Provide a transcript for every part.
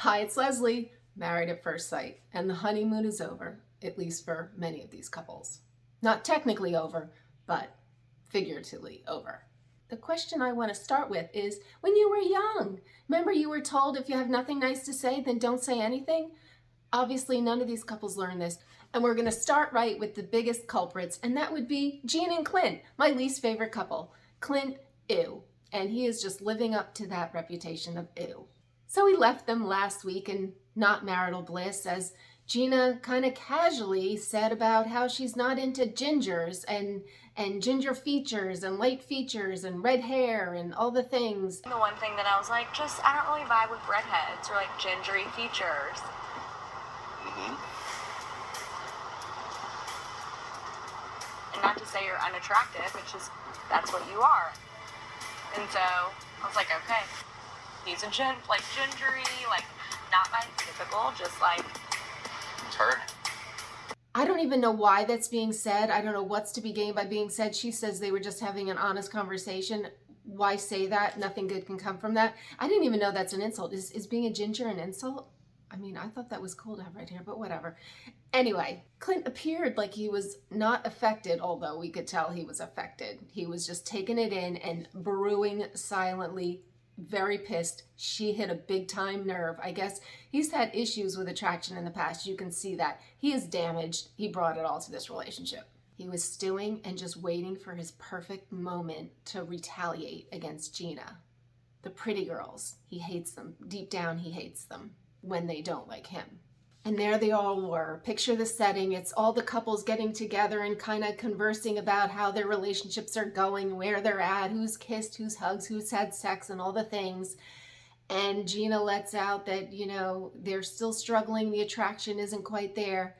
Hi, it's Leslie, married at first sight, and the honeymoon is over, at least for many of these couples. Not technically over, but figuratively over. The question I want to start with is, when you were young, remember you were told if you have nothing nice to say, then don't say anything? Obviously, none of these couples learn this, and we're going to start right with the biggest culprits, and that would be Gina and Clint, my least favorite couple. Clint, ew, and he is just living up to that reputation of ew. So we left them last week in not marital bliss as Gina kind of casually said about how she's not into gingers and ginger features and light features and red hair and all the things. The one thing that I was like, I don't really vibe with redheads or like gingery features. And not to say you're unattractive, it's just that's what you are. And so I was like, okay, he's a gingery, like not my typical, just like It's her. I don't even know why that's being said. I don't know what's to be gained by being said. She says they were just having an honest conversation. Why say that? Nothing good can come from that. I didn't even know that's an insult. Is being a ginger an insult? I mean, I thought that was cool to have right here, but whatever. Anyway, Clint appeared like he was not affected, although we could tell he was affected. He was just taking it in and brewing silently, very pissed. She hit a big time nerve. I guess he's had issues with attraction in the past. You can see that. He is damaged. He brought it all to this relationship. He was stewing and just waiting for his perfect moment to retaliate against Gina. The pretty girls, he hates them. Deep down, he hates them when they don't like him. And there they all were. Picture the setting. It's all the couples getting together and kind of conversing about how their relationships are going, where they're at, who's kissed, who's hugged, who's had sex, and all the things. And Gina lets out that, they're still struggling. The attraction isn't quite there.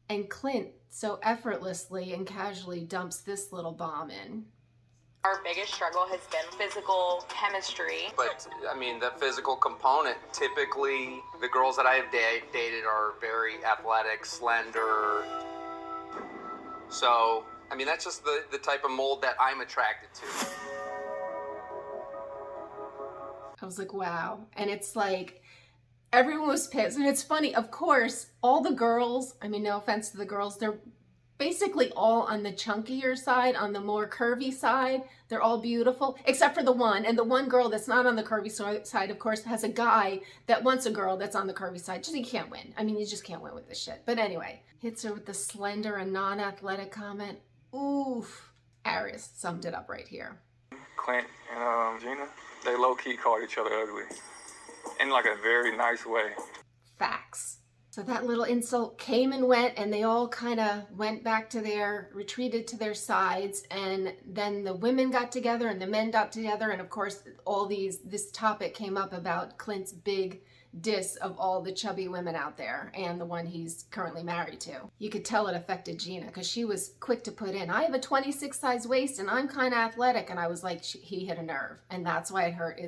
And Clint so effortlessly and casually dumps this little bomb in. our biggest struggle has been physical chemistry. But, I mean, the physical component, typically the girls that I have dated are very athletic, slender. So, I mean, that's just the type of mold that I'm attracted to. I was like, wow. And it's like, everyone was pissed. And it's funny, of course, all the girls, I mean, no offense to the girls, they're basically all on the chunkier side, on the more curvy side. They're all beautiful, except for the one. And the one girl that's not on the curvy side, of course, has a guy that wants a girl that's on the curvy side. Just, you can't win. I mean, you just can't win with this shit. But anyway, hits her with the slender and non-athletic comment. Oof. Aries summed it up right here. Clint and Gina, they low-key called each other ugly. In like a very nice way. Facts. So that little insult came and went, and they all kind of retreated to their sides, and then the women got together and the men got together, and of course this topic came up about Clint's big diss of all the chubby women out there and the one he's currently married to. You could tell it affected Gina because she was quick to put in, I have a 26 size waist and I'm kind of athletic, and I was like, he hit a nerve, and that's why it hurt.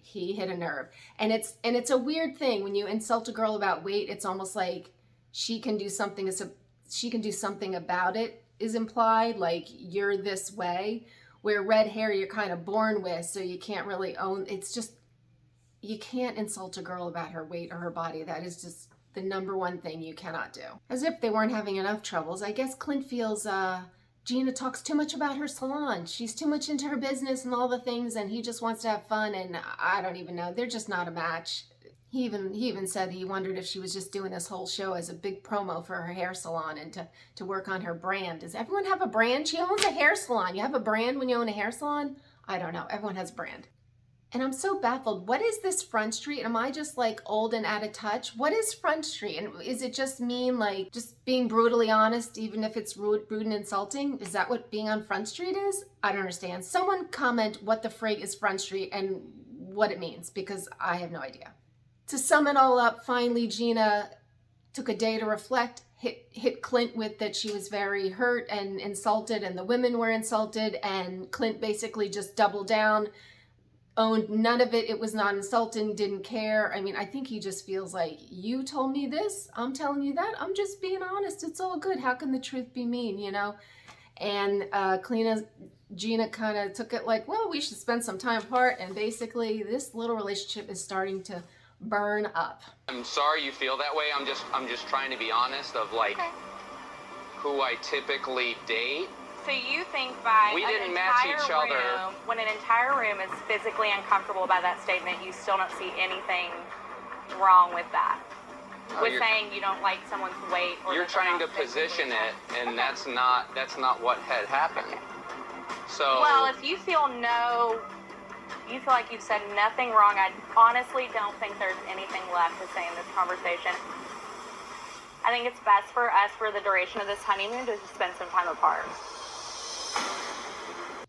He hit a nerve. And it's a weird thing when you insult a girl about weight. It's almost like she can do something about it is implied, like you're this way, where red hair you're kind of born with, so you can't really own. It's just, you can't insult a girl about her weight or her body. That is just the number one thing you cannot do. As if they weren't having enough troubles, I guess Clint feels Gina talks too much about her salon. She's too much into her business and all the things, and he just wants to have fun, and I don't even know. They're just not a match. He even said he wondered if she was just doing this whole show as a big promo for her hair salon and to work on her brand. Does everyone have a brand? She owns a hair salon. You have a brand when you own a hair salon? I don't know. Everyone has a brand. And I'm so baffled. What is this Front Street? Am I just like old and out of touch? What is Front Street? And is it just mean like just being brutally honest, even if it's rude and insulting? Is that what being on Front Street is? I don't understand. Someone comment what the frig is Front Street and what it means, because I have no idea. To sum it all up, finally Gina took a day to reflect, hit Clint with that she was very hurt and insulted, and the women were insulted, and Clint basically just doubled down, owned none of it. It was not insulting, didn't care. I mean, I think he just feels like, you told me this, I'm telling you that, I'm just being honest, it's all good, how can the truth be mean, And Gina kind of took it like, well, we should spend some time apart, and basically this little relationship is starting to burn up. I'm sorry you feel that way. I'm just trying to be honest of like who I typically date. So you think by We an didn't match entire each other. room, when an entire room is physically uncomfortable by that statement, you still don't see anything wrong with that? No, With saying you don't like someone's weight, or you're that they're trying to not physically position it, attractive. and that's not what had happened. So Well, if you feel like you've said nothing wrong, I honestly don't think there's anything left to say in this conversation. I think it's best for us, for the duration of this honeymoon, to just spend some time apart.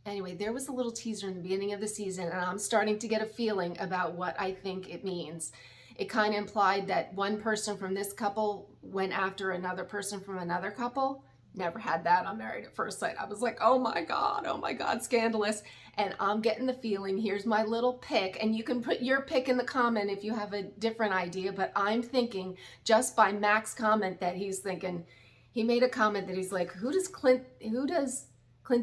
Anyway, there was a little teaser in the beginning of the season, and I'm starting to get a feeling about what I think it means. It kind of implied that one person from this couple went after another person from another couple. Never had that on Married at First Sight. I was like, oh my God, scandalous. And I'm getting the feeling, here's my little pick, and you can put your pick in the comment if you have a different idea, but I'm thinking, just by Mac's comment, that he's thinking, he made a comment that he's like, who does Clint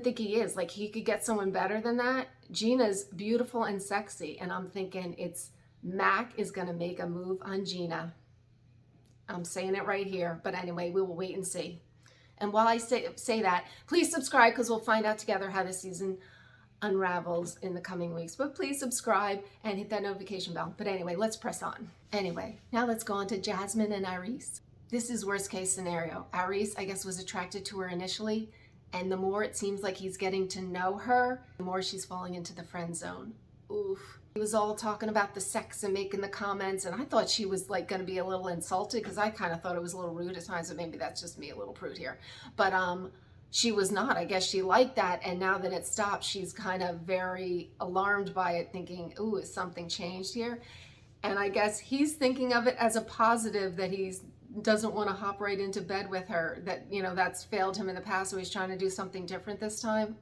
think he is? Like, he could get someone better than that? Gina's beautiful and sexy, and I'm thinking it's Mac is gonna make a move on Gina. I'm saying it right here, but anyway, we will wait and see. And while I say that, please subscribe, because we'll find out together how this season unravels in the coming weeks. But please subscribe and hit that notification bell. But anyway, let's press on. Anyway, now let's go on to Jasmine and Iris. This is worst case scenario. Iris, I guess, was attracted to her initially, and the more it seems like he's getting to know her, the more she's falling into the friend zone. Oof. He was all talking about the sex and making the comments, and I thought she was like going to be a little insulted, because I kind of thought it was a little rude at times, but maybe that's just me, a little prude here. But she was not. I guess she liked that, and now that it stopped, she's kind of very alarmed by it, thinking, ooh, has something changed here? And I guess he's thinking of it as a positive, that he's doesn't want to hop right into bed with her, that, you know, that's failed him in the past, so he's trying to do something different this time.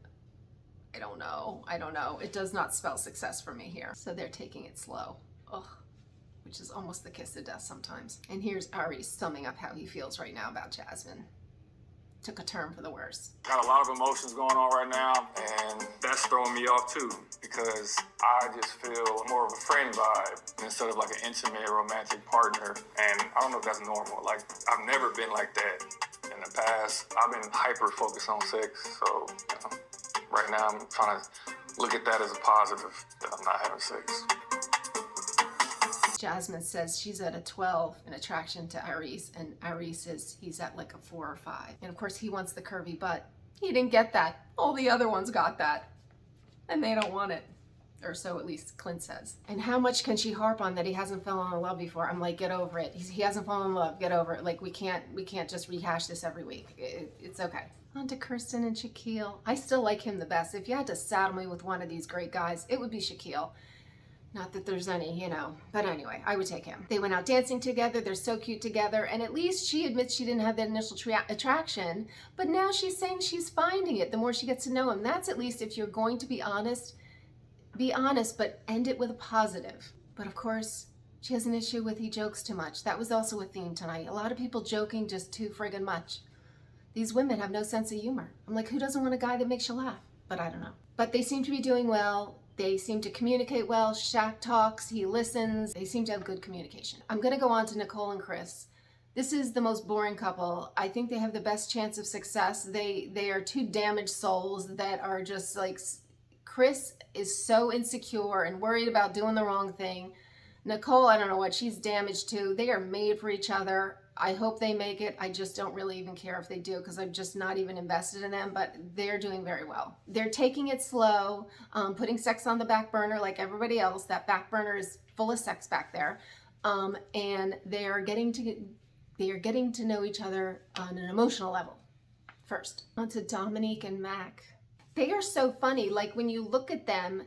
I don't know. It does not spell success for me here. So they're taking it slow. Ugh. Which is almost the kiss of death sometimes. And here's Ari summing up how he feels right now about Jasmine. Took a turn for the worse. Got a lot of emotions going on right now, and that's throwing me off too, because I just feel more of a friend vibe instead of like an intimate romantic partner. And I don't know if that's normal. Like, I've never been like that in the past. I've been hyper focused on sex, so you know, right now I'm trying to look at that as a positive, that I'm not having sex. Jasmine says she's at a 12 in attraction to Iris, and Iris says he's at like a 4 or 5. And of course he wants the curvy butt. He didn't get that. All the other ones got that. And they don't want it. Or so at least Clint says. And how much can she harp on that he hasn't fallen in love before? I'm like, get over it. He hasn't fallen in love. Get over it. Like, we can't just rehash this every week. It's okay. On to Kirsten and Shaquille. I still like him the best. If you had to saddle me with one of these great guys, it would be Shaquille. Not that there's any, you know, but anyway, I would take him. They went out dancing together. They're so cute together. And at least she admits she didn't have that initial attraction, but now she's saying she's finding it the more she gets to know him. That's at least, if you're going to be honest, but end it with a positive. But of course, she has an issue with he jokes too much. That was also a theme tonight. A lot of people joking just too friggin' much. These women have no sense of humor. I'm like, who doesn't want a guy that makes you laugh? But I don't know. But they seem to be doing well. They seem to communicate well. Shaq talks, he listens. They seem to have good communication. I'm gonna go on to Nicole and Chris. This is the most boring couple. I think they have the best chance of success. They are two damaged souls that are just like, Chris is so insecure and worried about doing the wrong thing. Nicole, I don't know what she's damaged too. They are made for each other. I hope they make it. I just don't really even care if they do, because I'm just not even invested in them, but they're doing very well. They're taking it slow, putting sex on the back burner like everybody else. That back burner is full of sex back there. And they are getting to know each other on an emotional level first. On to Dominique and Mac. They are so funny. Like, when you look at them,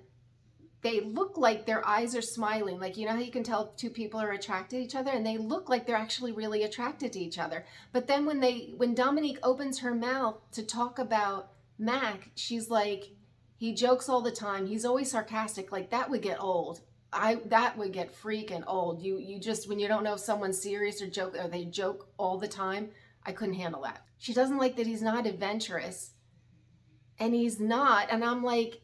they look like their eyes are smiling. Like, you know how you can tell two people are attracted to each other, and they look like they're actually really attracted to each other. But then when Dominique opens her mouth to talk about Mac, she's like, he jokes all the time. He's always sarcastic. Like, that would get old. That would get freaking old. You just, when you don't know if someone's serious or they joke all the time, I couldn't handle that. She doesn't like that he's not adventurous, and he's not. And I'm like,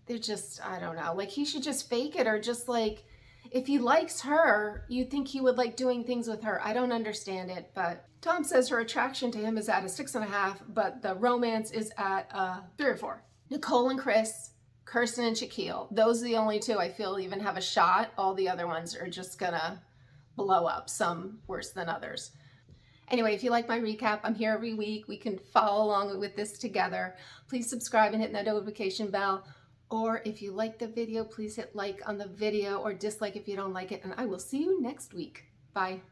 they're just, I don't know, like, he should just fake it, or just like, If he likes her, you'd think he would like doing things with her. I don't understand it, but Tom says her attraction to him is at a 6.5, but the romance is at a 3 or 4. Nicole and Chris, Kirsten and Shaquille. Those are the only two I feel even have a shot. All the other ones are just gonna blow up, some worse than others. Anyway, if you like my recap, I'm here every week. We can follow along with this together. Please subscribe and hit that notification bell. Or if you like the video, please hit like on the video or dislike if you don't like it. And I will see you next week. Bye.